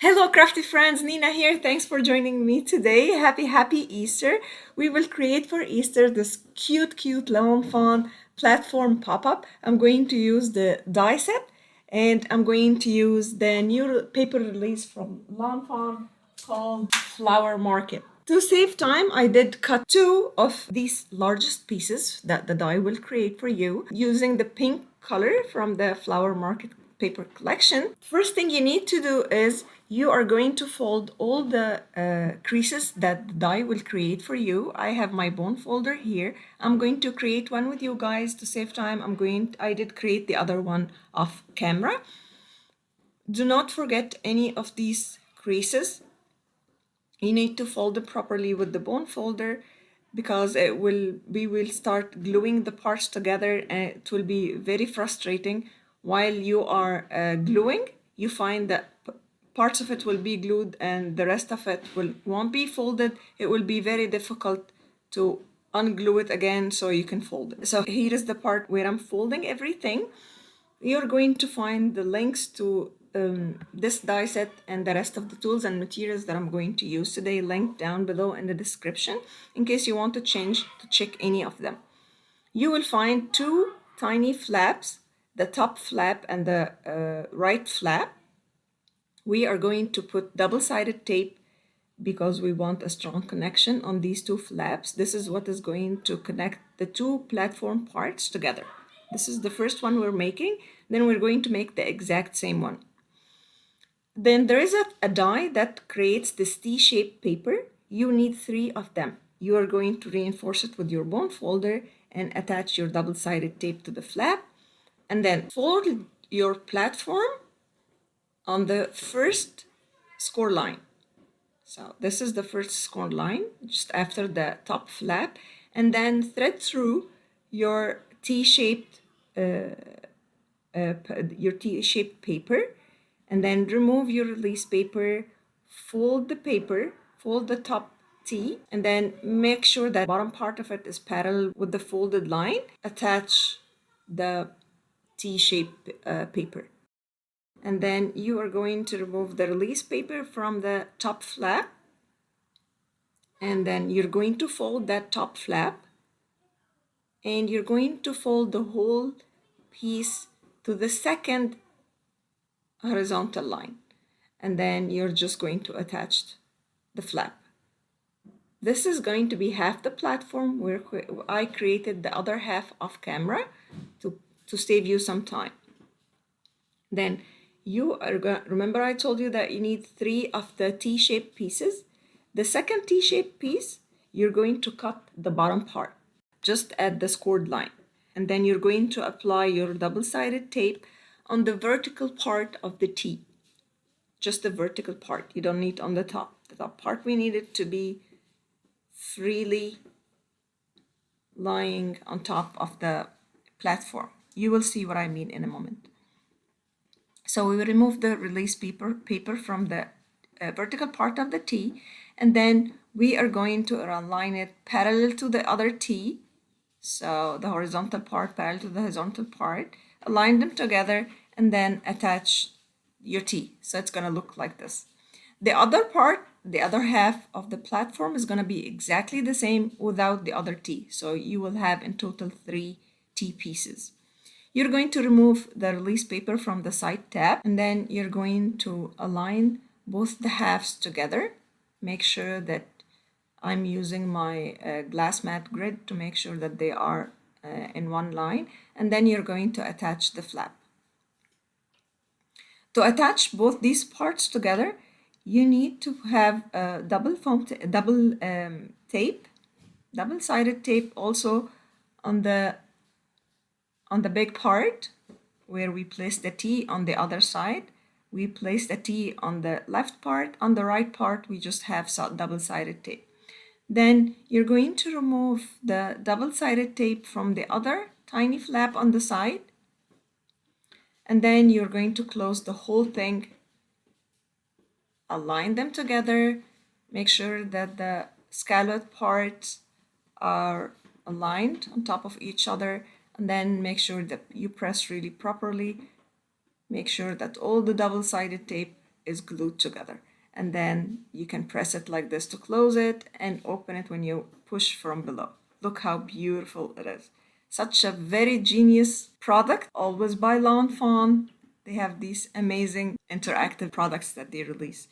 Hello, crafty friends. Nina here. Thanks for joining me today. Happy Easter. We will create for Easter this cute Lawn Fawn Platform Pop-up. I'm going to use the die set and I'm going to use the new paper release from Lawn Fawn called Flower Market. To save time, I did cut two of these largest pieces that the die will create for you using the pink color from the Flower Market paper collection. First thing you need to do is you are going to fold all the creases that the die will create for you. I have my bone folder here. I'm going to create one with you guys to save time. I did create the other one off camera. Do not forget any of these creases. You need to fold it properly with the bone folder because we will start gluing the parts together and it will be very frustrating. While you are gluing, you find that parts of it will be glued and the rest of it won't be folded. It will be very difficult to unglue it again so you can fold it. So here is the part where I'm folding everything. You're going to find the links to this die set and the rest of the tools and materials that I'm going to use today linked down below in the description in case you want to check any of them. You will find two tiny flaps, the top flap and the right flap. We are going to put double-sided tape because we want a strong connection on these two flaps. This is what is going to connect the two platform parts together. This is the first one we're making. Then we're going to make the exact same one. Then there is a die that creates this T-shaped paper. You need 3 of them. You are going to reinforce it with your bone folder and attach your double-sided tape to the flap. And then fold your platform on the first score line. So this is the first score line, just after the top flap. And then thread through your T-shaped paper, and then remove your release paper, fold the top T, and then make sure that bottom part of it is parallel with the folded line. Attach the T-shaped paper. And then you are going to remove the release paper from the top flap, and then you're going to fold that top flap, and you're going to fold the whole piece to the second horizontal line, and then you're just going to attach the flap. This is going to be half the platform where I created the other half off camera to save you some time. Then you are going to remember I told you that you need 3 of the T-shaped pieces. The second T-shaped piece, you're going to cut the bottom part just at the scored line, and then you're going to apply your double-sided tape on the vertical part of the T, just the vertical part. You don't need on the top. The top part, we need it to be freely lying on top of the platform. You will see what I mean in a moment. So we will remove the release paper from the vertical part of the T, and then we are going to align it parallel to the other T. So the horizontal part parallel to the horizontal part, align them together, and then attach your T. So it's going to look like this. The other part, the other half of the platform is going to be exactly the same without the other T. So you will have in total 3 T pieces. You're going to remove the release paper from the side tab, and then you're going to align both the halves together. Make sure that I'm using my glass mat grid to make sure that they are in one line, and then you're going to attach the flap. To attach both these parts together, you need to have a double-sided tape also on the big part where we place the T on the other side. We place the T on the left part. On the right part, we just have double-sided tape. Then you're going to remove the double-sided tape from the other tiny flap on the side, and then you're going to close the whole thing, align them together, make sure that the scalloped parts are aligned on top of each other, and then make sure that you press really properly. Make sure that all the double-sided tape is glued together. And then you can press it like this to close it and open it when you push from below. Look how beautiful it is. Such a very genius product. Always buy Lawn Fawn. They have these amazing interactive products that they release.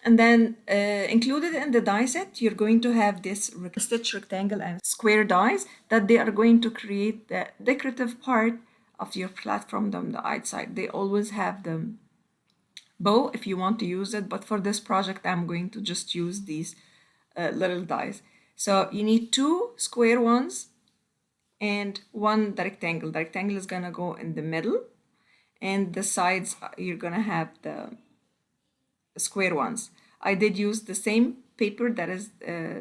And then included in the die set, you're going to have this stitch rectangle and square dies that they are going to create the decorative part of your platform on the outside. They always have the bow if you want to use it, but for this project, I'm going to just use these little dies. So you need 2 square ones and 1 rectangle. The rectangle is gonna go in the middle, and the sides you're gonna have the square ones. I did use the same paper that is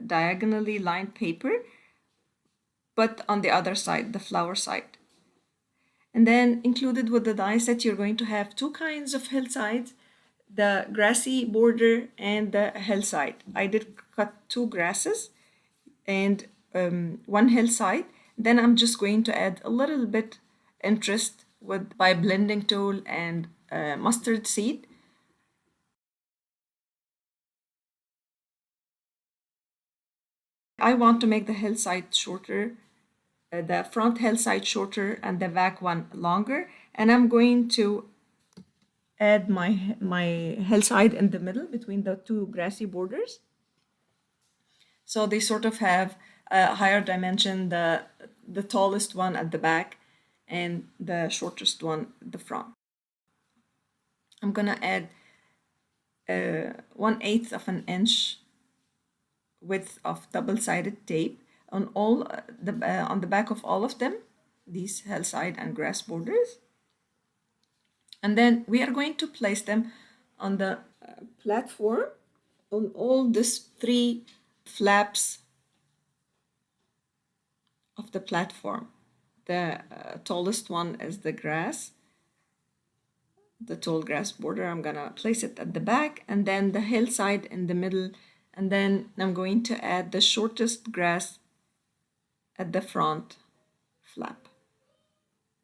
diagonally lined paper, but on the other side, the flower side. And then included with the die set, you're going to have 2 kinds of hillsides, the grassy border and the hillside. I did cut 2 grasses and 1 hillside. Then I'm just going to add a little bit interest with by blending tool and mustard seed. I want to make the hillside shorter, the front hillside shorter and the back one longer. And I'm going to add my hillside in the middle between the 2 grassy borders. So they sort of have a higher dimension, the tallest one at the back and the shortest one at the front. I'm gonna add 1/8 of an inch width of double-sided tape on all on the back of all of them, these hillside and grass borders. And then we are going to place them on the platform on all these 3 flaps of the platform. The tallest one is the grass, the tall grass border. I'm gonna place it at the back, and then the hillside in the middle, and then I'm going to add the shortest grass at the front flap.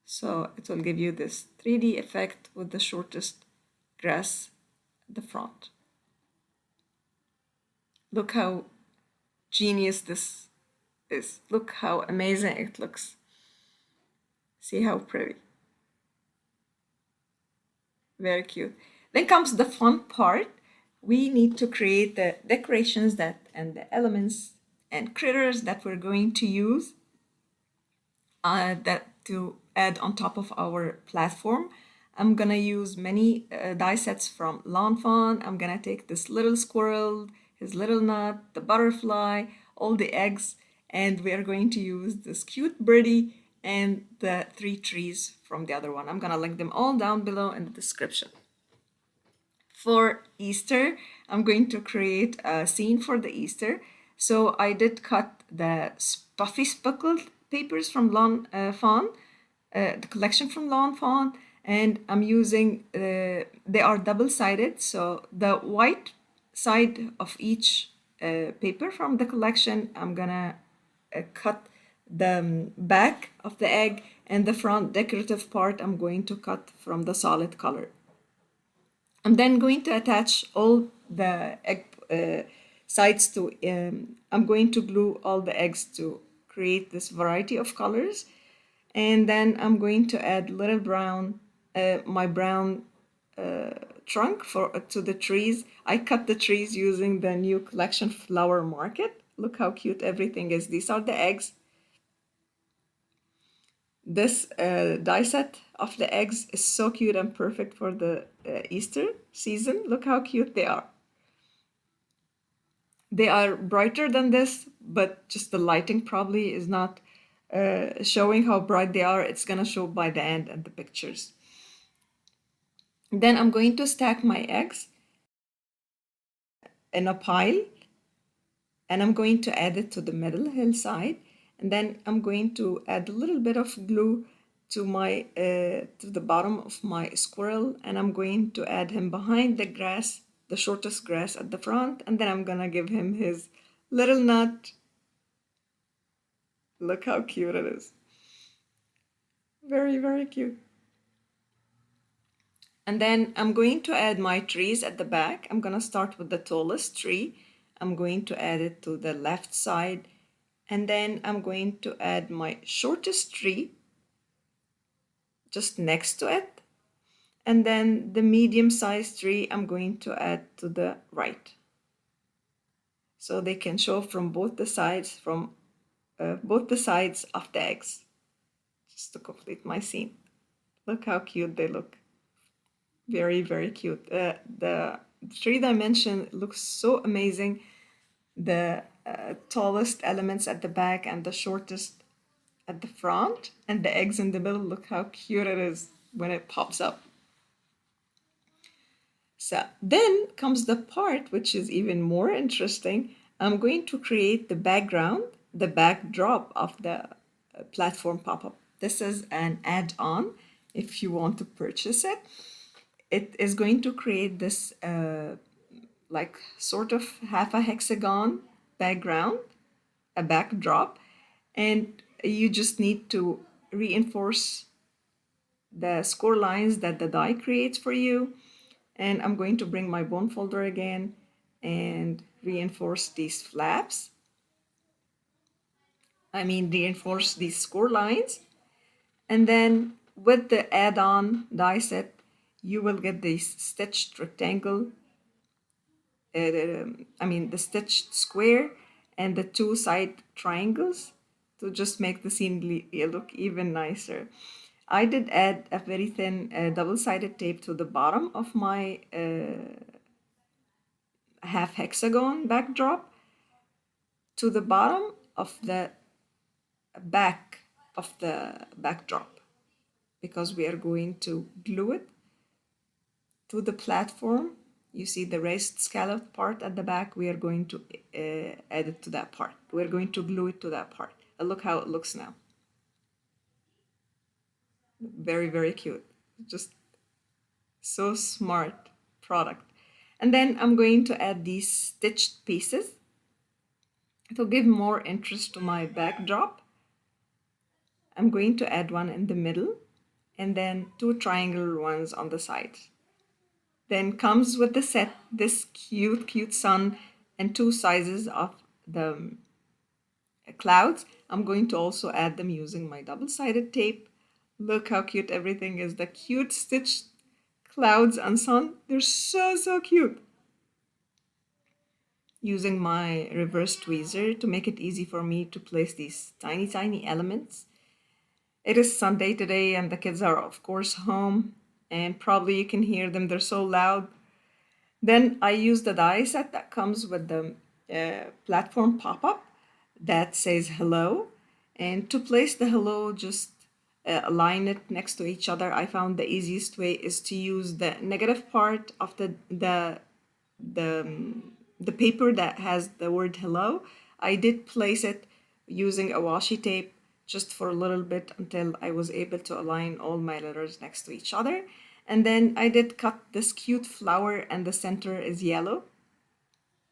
So it will give you this 3D effect with the shortest grass at the front. Look how genius this is. Look how amazing it looks. See how pretty. Very cute. Then comes the fun part. We need to create the decorations that and the elements and critters that we're going to use that to add on top of our platform. I'm gonna use many die sets from Lawn Fawn. I'm gonna take this little squirrel, his little nut, the butterfly, all the eggs, and we are going to use this cute birdie and the 3 trees from the other one. I'm gonna link them all down below in the description. For Easter, I'm going to create a scene for the Easter. So I did cut the puffy speckled papers from Lawn Fawn, the collection from Lawn Fawn, and I'm using, they are double-sided, so the white side of each paper from the collection, I'm gonna cut the back of the egg, and the front decorative part I'm going to cut from the solid color. I'm then going to attach all the egg sides to, I'm going to glue all the eggs to create this variety of colors. And then I'm going to add little brown, my brown trunk to the trees. I cut the trees using the new collection Flower Market. Look how cute everything is. These are the eggs. This die set of the eggs is so cute and perfect for the Easter season. Look how cute they are. They are brighter than this, but just the lighting probably is not showing how bright they are. It's gonna show by the end and the pictures. Then I'm going to stack my eggs in a pile, and I'm going to add it to the middle hillside, and then I'm going to add a little bit of glue to my to the bottom of my squirrel, and I'm going to add him behind the grass, the shortest grass at the front, and then I'm gonna give him his little nut. Look how cute it is. Very, very cute. And then I'm going to add my trees at the back. I'm going to start with the tallest tree. I'm going to add it to the left side. And then I'm going to add my shortest tree just next to it. And then the medium-sized tree I'm going to add to the right. So they can show from both the sides, both the sides of the eggs. Just to complete my scene. Look how cute they look. Very, very cute. The three dimension looks so amazing. The tallest elements at the back and the shortest at the front, and the eggs in the middle. Look how cute it is when it pops up. So then comes the part which is even more interesting. I'm going to create the background, the backdrop of the platform pop-up. This is an add-on if you want to purchase it. It is going to create this like sort of half a hexagon background, a backdrop, and you just need to reinforce the score lines that the die creates for you. And I'm going to bring my bone folder again and reinforce these flaps. Reinforce these score lines. And then with the add-on die set, you will get this stitched rectangle, the stitched square and the two side triangles to just make the scene look even nicer. I did add a very thin double-sided tape to the bottom of my half hexagon backdrop, to the bottom of the back of the backdrop, because we are going to glue it to the platform. You see the raised scallop part at the back. We are going to add it to that part. We're going to glue it to that part. And look how it looks now. Very, very cute. Just so smart product. And then I'm going to add these stitched pieces to give more interest to my backdrop. I'm going to add one in the middle and then two triangular ones on the sides. Then comes with the set this cute sun and two sizes of the clouds. I'm going to also add them using my double-sided tape. Look how cute everything is. The cute stitched clouds and sun. They're so cute. Using my reverse tweezer to make it easy for me to place these tiny elements. It is Sunday today and the kids are of course home, and probably you can hear them, they're so loud. Then I use the die set that comes with the platform pop-up that says hello. And to place the hello, just align it next to each other. I found the easiest way is to use the negative part of the paper that has the word hello. I did place it using a washi tape just for a little bit until I was able to align all my letters next to each other. And then I did cut this cute flower and the center is yellow.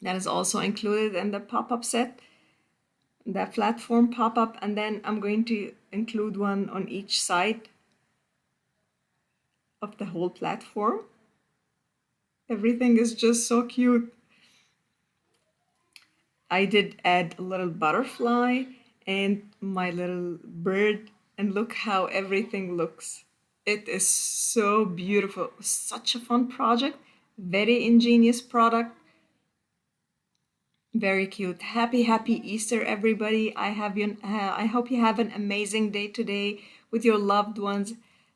That is also included in the pop-up set, the platform pop-up. And then I'm going to include one on each side of the whole platform. Everything is just so cute. I did add a little butterfly and my little bird, and look how everything looks. It is so beautiful. Such a fun project. Very ingenious product. Very cute. Happy Easter, everybody. I hope you have an amazing day today with your loved ones.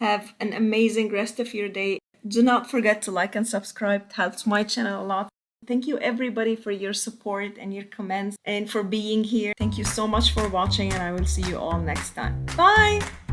Have an amazing rest of your day. Do not forget to like and subscribe. It helps my channel a lot. Thank you everybody for your support and your comments and for being here. Thank you so much for watching, and I will see you all next time. Bye!